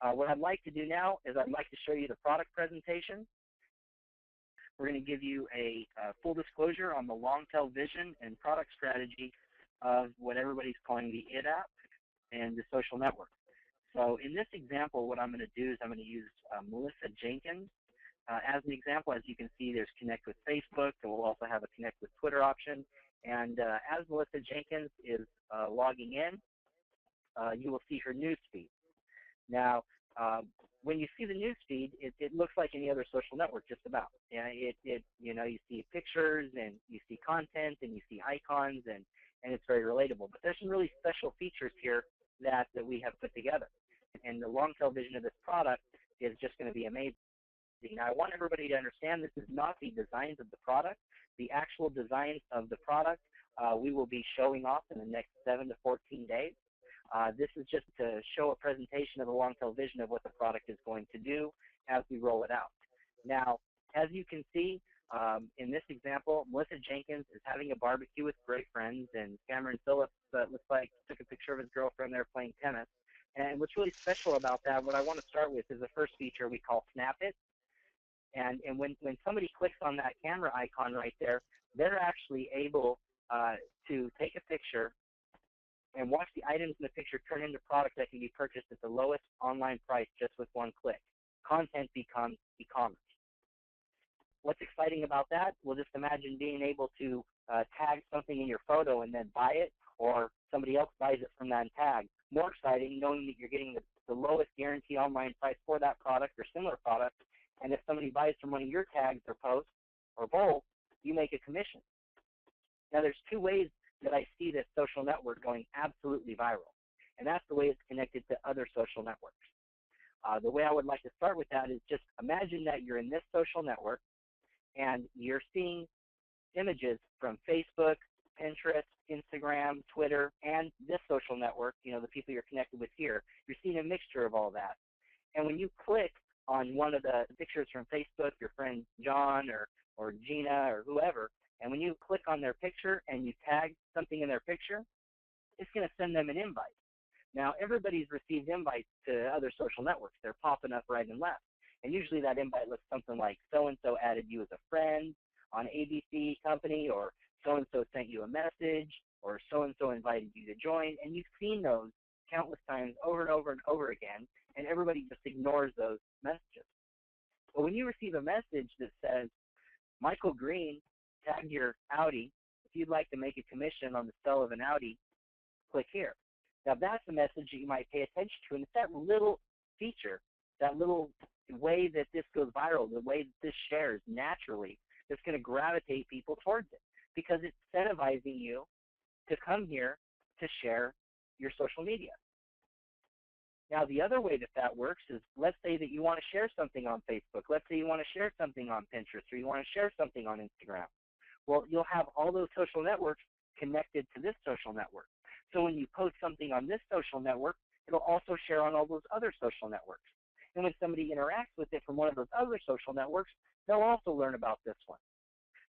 What I'd like to do now is I'd like to show you the product presentation. We're going to give you a full disclosure on the long-tail vision and product strategy of what everybody's calling the IT app and the social network. So in this example, what I'm going to do is I'm going to use Melissa Jenkins as an example. As you can see, there's Connect with Facebook, and we'll also have a Connect with Twitter option. And as Melissa Jenkins is logging in, you will see her newsfeed. Now, when you see the newsfeed, it looks like any other social network, just about. You know, you see pictures and you see content and you see icons, and it's very relatable. But there's some really special features here that we have put together. And the long-tail vision of this product is just going to be amazing. Now, I want everybody to understand this is not the designs of the product. The actual designs of the product we will be showing off in the next 7 to 14 days. This is just to show a presentation of the long-tail vision of what the product is going to do as we roll it out. Now, as you can see, in this example, Melissa Jenkins is having a barbecue with great friends, and Cameron Phillips looks like took a picture of his girlfriend there playing tennis. And what's really special about that, what I want to start with, is the first feature we call Snap It. And when somebody clicks on that camera icon right there, they're actually able to take a picture and watch the items in the picture turn into product that can be purchased at the lowest online price just with one click. Content becomes e-commerce. What's exciting about that? Well, just imagine being able to tag something in your photo and then buy it, or somebody else buys it from that tag. More exciting, knowing that you're getting the lowest guaranteed online price for that product or similar product, and if somebody buys from one of your tags or posts, or both, you make a commission. Now, there's two ways that I see this social network going absolutely viral, and that's the way it's connected to other social networks. The way I would like to start with that is just imagine that you're in this social network, and you're seeing images from Facebook, Pinterest, Instagram, Twitter, and this social network, you know, the people you're connected with here. You're seeing a mixture of all that. And when you click on one of the pictures from Facebook, your friend John or Gina or whoever, and when you click on their picture and you tag something in their picture, it's going to send them an invite. Now, everybody's received invites to other social networks. They're popping up right and left. And usually that invite looks something like, so-and-so added you as a friend on ABC Company, or so-and-so sent you a message, or so-and-so invited you to join. And you've seen those countless times over and over and over again, and everybody just ignores those messages. But when you receive a message that says, Michael Green tagged your Audi, if you'd like to make a commission on the sale of an Audi, click here. Now that's a message that you might pay attention to, and it's that little feature, that little way that this goes viral, the way that this shares naturally, that's going to gravitate people towards it, because it's incentivizing you to come here to share your social media. Now, the other way that works is, let's say that you want to share something on Facebook. Let's say you want to share something on Pinterest, or you want to share something on Instagram. Well, you'll have all those social networks connected to this social network. So when you post something on this social network, it'll also share on all those other social networks. And when somebody interacts with it from one of those other social networks, they'll also learn about this one.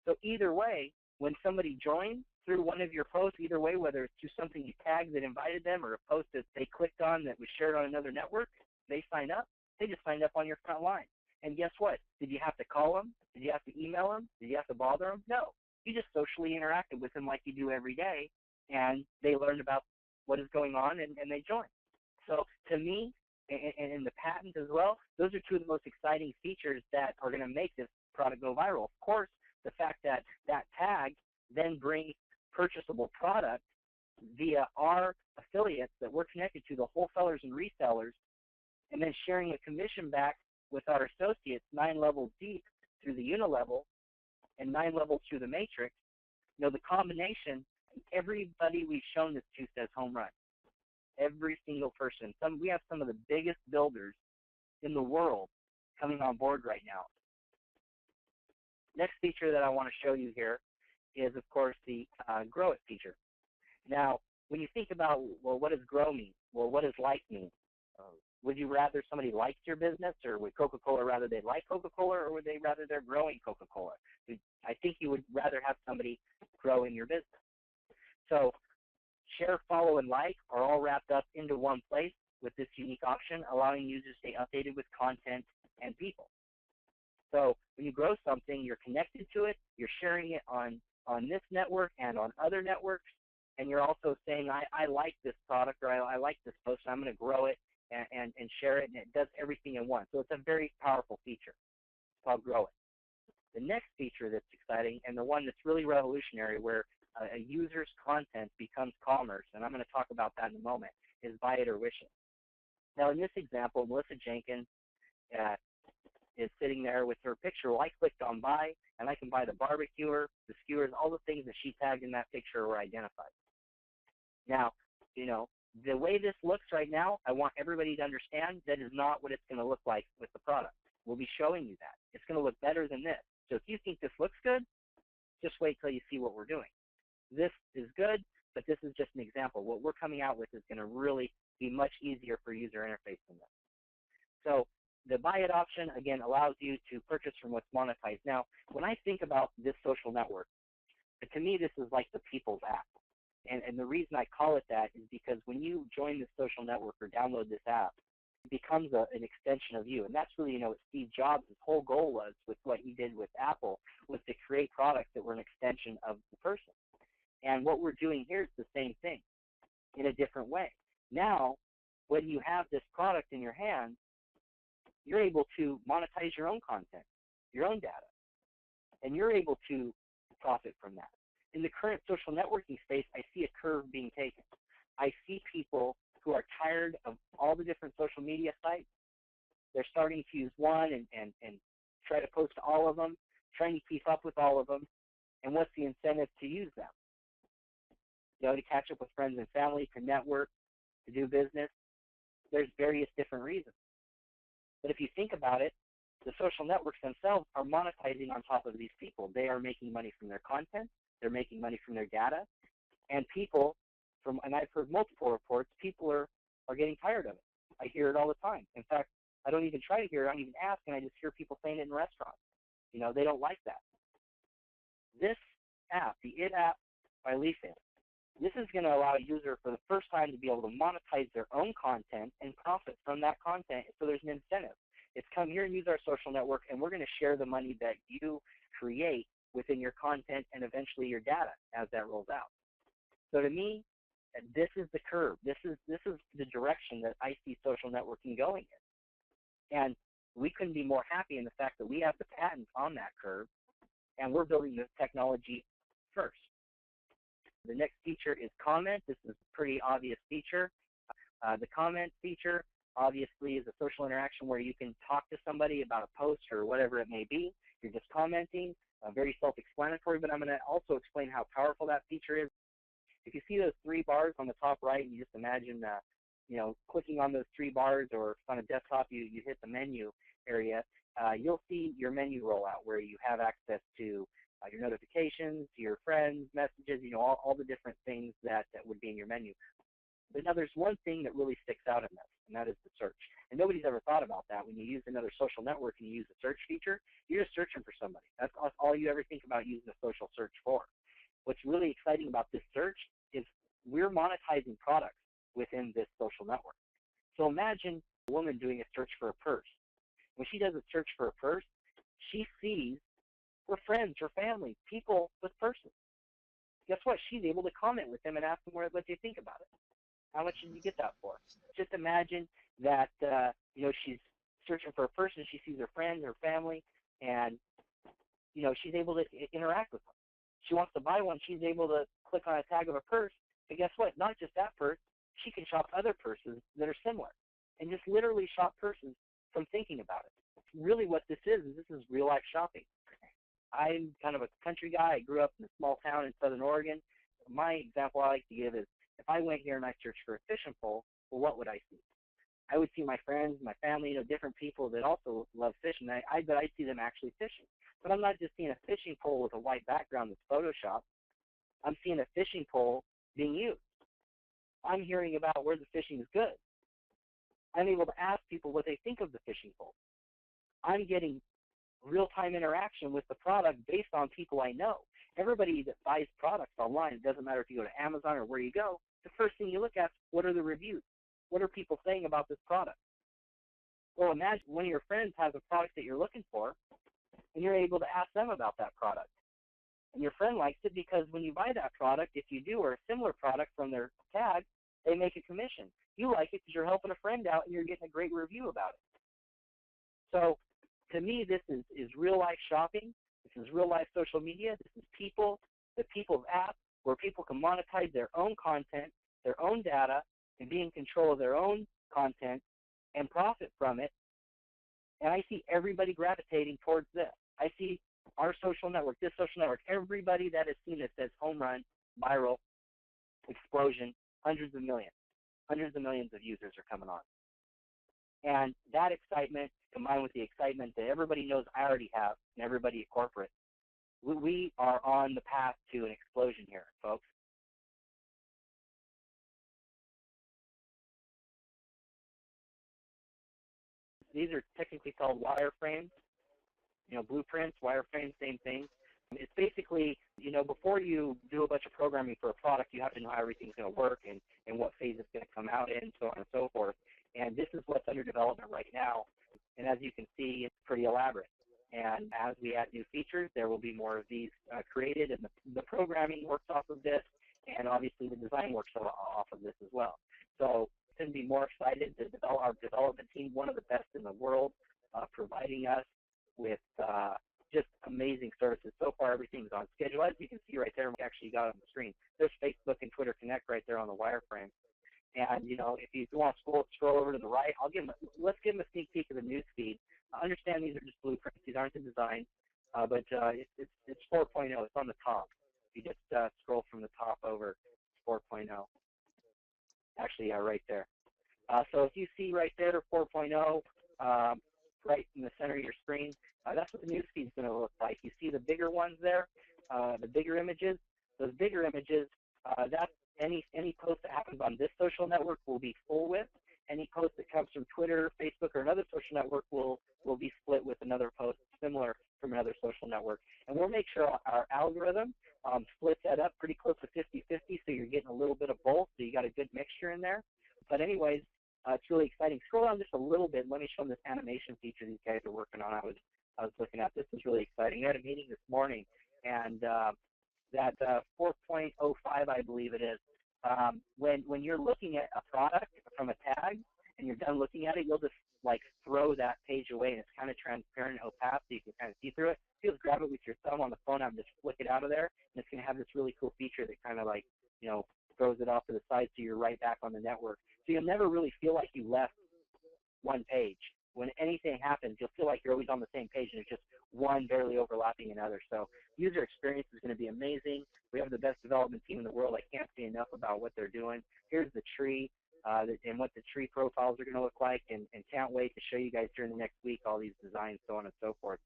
So either way, when somebody joins through one of your posts, either way, whether it's through something you tagged that invited them, or a post that they clicked on that was shared on another network, they sign up. They just signed up on your front line. And guess what? Did you have to call them? Did you have to email them? Did you have to bother them? No. You just socially interacted with them like you do every day, and they learned about what is going on, and they join. So to me, and in the patent as well, those are two of the most exciting features that are going to make this product go viral. Of course, the fact that that tag then brings purchasable product via our affiliates that we're connected to, the wholesalers and resellers, and then sharing a commission back with our associates 9 levels deep through the unilevel and 9 levels through the matrix. You know, the combination, everybody we've shown this to says home run. Every single person. We have some of the biggest builders in the world coming on board right now. Next feature that I want to show you here is, of course, the Grow It feature. Now, when you think about, well, what does grow mean? Well, what does like mean? Would you rather somebody liked your business, or would Coca-Cola rather they like Coca-Cola, or would they rather they're growing Coca-Cola? I think you would rather have somebody grow in your business. So share, follow, and like are all wrapped up into one place. with this unique option, allowing users to stay updated with content and people. So when you grow something, you're connected to it, you're sharing it on this network and on other networks, and you're also saying, I like this product, or I like this post, and I'm going to grow it and share it, and it does everything in one. So it's a very powerful feature. It's called Grow It. The next feature that's exciting, and the one that's really revolutionary, where a user's content becomes commerce, and I'm going to talk about that in a moment, is Buy It or Wish It. Now, in this example, Melissa Jenkins is sitting there with her picture. Well, I clicked on buy, and I can buy the barbecuer, the skewers, all the things that she tagged in that picture were identified. Now, the way this looks right now, I want everybody to understand that is not what it's going to look like with the product. We'll be showing you that. It's going to look better than this. So if you think this looks good, just wait till you see what we're doing. This is good, but this is just an example. What we're coming out with is going to really be much easier for user interface than this. So the buy it option, again, allows you to purchase from what's monetized. Now, when I think about this social network, to me, this is like the people's app. And the reason I call it that is because when you join this social network or download this app, it becomes an extension of you. And that's really, what Steve Jobs' whole goal was with what he did with Apple, was to create products that were an extension of the person. And what we're doing here is the same thing in a different way. Now, when you have this product in your hand, you're able to monetize your own content, your own data, and you're able to profit from that. In the current social networking space, I see a curve being taken. I see people who are tired of all the different social media sites. They're starting to use one and try to post to all of them, trying to keep up with all of them. And what's the incentive to use them? To catch up with friends and family, to network, to do business. There's various different reasons. But if you think about it, the social networks themselves are monetizing on top of these people. They are making money from their content. They're making money from their data. And people, and I've heard multiple reports, people are getting tired of it. I hear it all the time. In fact, I don't even try to hear it. I don't even ask, and I just hear people saying it in restaurants. They don't like that. This app, the It app by Leafit, this is going to allow a user for the first time to be able to monetize their own content and profit from that content, so there's an incentive. It's come here and use our social network, and we're going to share the money that you create within your content and eventually your data as that rolls out. So to me, this is the curve. This is the direction that I see social networking going in. And we couldn't be more happy in the fact that we have the patent on that curve, and we're building this technology first. The next feature is comment. This is a pretty obvious feature. The comment feature obviously is a social interaction where you can talk to somebody about a post or whatever it may be. You're just commenting, very self-explanatory, but I'm going to also explain how powerful that feature is. If you see those three bars on the top right, you just imagine clicking on those three bars, or on a desktop you hit the menu area, you'll see your menu roll out where you have access to your notifications, your friends, messages, all the different things that would be in your menu. But now there's one thing that really sticks out in this, and that is the search. And nobody's ever thought about that. When you use another social network and you use the search feature, you're just searching for somebody. That's all you ever think about using the social search for. What's really exciting about this search is we're monetizing products within this social network. So imagine a woman doing a search for a purse. When she does a search for a purse, she sees her friends, her family, people with purses. Guess what? She's able to comment with them and ask them what they think about it. How much did you get that for? Just imagine that she's searching for a purse and she sees her friends, her family, and she's able to interact with them. She wants to buy one, she's able to click on a tag of a purse, but guess what? Not just that purse, she can shop other purses that are similar, and just literally shop purses from thinking about it. Really what this is real life shopping. I'm kind of a country guy. I grew up in a small town in Southern Oregon. My example I like to give is, if I went here and I searched for a fishing pole, well, what would I see? I would see my friends, my family, different people that also love fishing. I bet I'd see them actually fishing. But I'm not just seeing a fishing pole with a white background that's Photoshopped. I'm seeing a fishing pole being used. I'm hearing about where the fishing is good. I'm able to ask people what they think of the fishing pole. I'm getting real-time interaction with the product based on people I know. Everybody that buys products online, it doesn't matter if you go to Amazon or where you go, the first thing you look at is what are the reviews. What are people saying about this product? Well, imagine one of your friends has a product that you're looking for, and you're able to ask them about that product. And your friend likes it because when you buy that product, if you do, or a similar product from their tag, they make a commission. You like it because you're helping a friend out and you're getting a great review about it. So to me, this is real-life shopping. This is real-life social media. This is the people's app, where people can monetize their own content, their own data, and be in control of their own content and profit from it. And I see everybody gravitating towards this. I see our social network, this social network, everybody that has seen it says home run, viral, explosion, hundreds of millions of users are coming on. And that excitement, combined with the excitement that everybody knows I already have, and everybody at corporate, we are on the path to an explosion here, folks. These are technically called wireframes. Blueprints, wireframes, same thing. It's basically, before you do a bunch of programming for a product, you have to know how everything's going to work and what phase it's going to come out in, so on and so forth. And this is what's under development right now. And as you can see, it's pretty elaborate. And as we add new features, there will be more of these created, and the programming works off of this, and obviously the design works off of this as well. So couldn't be more excited to develop our development team, one of the best in the world, providing us with just amazing services. So far, everything's on schedule. As you can see right there, we actually got on the screen. There's Facebook and Twitter Connect right there on the wireframe. And, if you want to scroll over to the right, let's give them a sneak peek of the news feed. I understand these are just blueprints. These aren't the design, but it's 4.0. It's on the top. If you just scroll from the top over, it's 4.0. Actually, right there. So if you see right there, 4.0, right in the center of your screen, that's what the news feed is going to look like. You see the bigger ones there, the bigger images. Those bigger images, that's any post that happens on this social network will be full width. Any post that comes from Twitter, Facebook, or another social network will be split with another post similar from another social network. And we'll make sure our algorithm splits that up pretty close to 50-50, so you're getting a little bit of both, so you got a good mixture in there. But anyways, it's really exciting. Scroll down just a little bit. Let me show them this animation feature these guys are working on. I was looking at this. Is really exciting. I had a meeting this morning, and that 4.05, I believe it is. When you're looking at a product from a tag and you're done looking at it, you'll just throw that page away, and it's kind of transparent and opaque, so you can kind of see through it. You just grab it with your thumb on the phone and just flick it out of there, and it's going to have this really cool feature that kind of throws it off to the side, so you're right back on the network. So you'll never really feel like you left one page. When anything happens, you'll feel like you're always on the same page, and it's just one barely overlapping another. So user experience is going to be amazing. We have the best development team in the world. I can't say enough about what they're doing. Here's the tree and what the tree profiles are going to look like, and can't wait to show you guys during the next week all these designs, so on and so forth.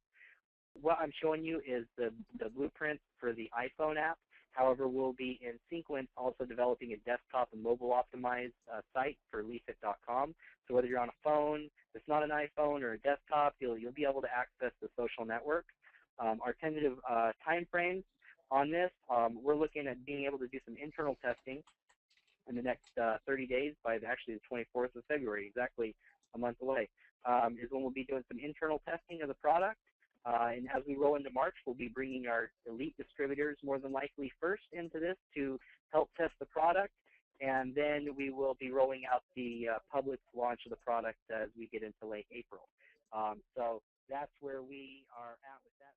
What I'm showing you is the blueprint for the iPhone app. However, we'll be in sequence also developing a desktop and mobile optimized site for Leafit.com. So whether you're on a phone, it's not an iPhone, or a desktop, you'll be able to access the social network. Our tentative time frames on this, we're looking at being able to do some internal testing in the next 30 days by actually the 24th of February, exactly a month away, is when we'll be doing some internal testing of the product. And as we roll into March, we'll be bringing our elite distributors more than likely first into this to help test the product. And then we will be rolling out the public launch of the product as we get into late April. So that's where we are at with that.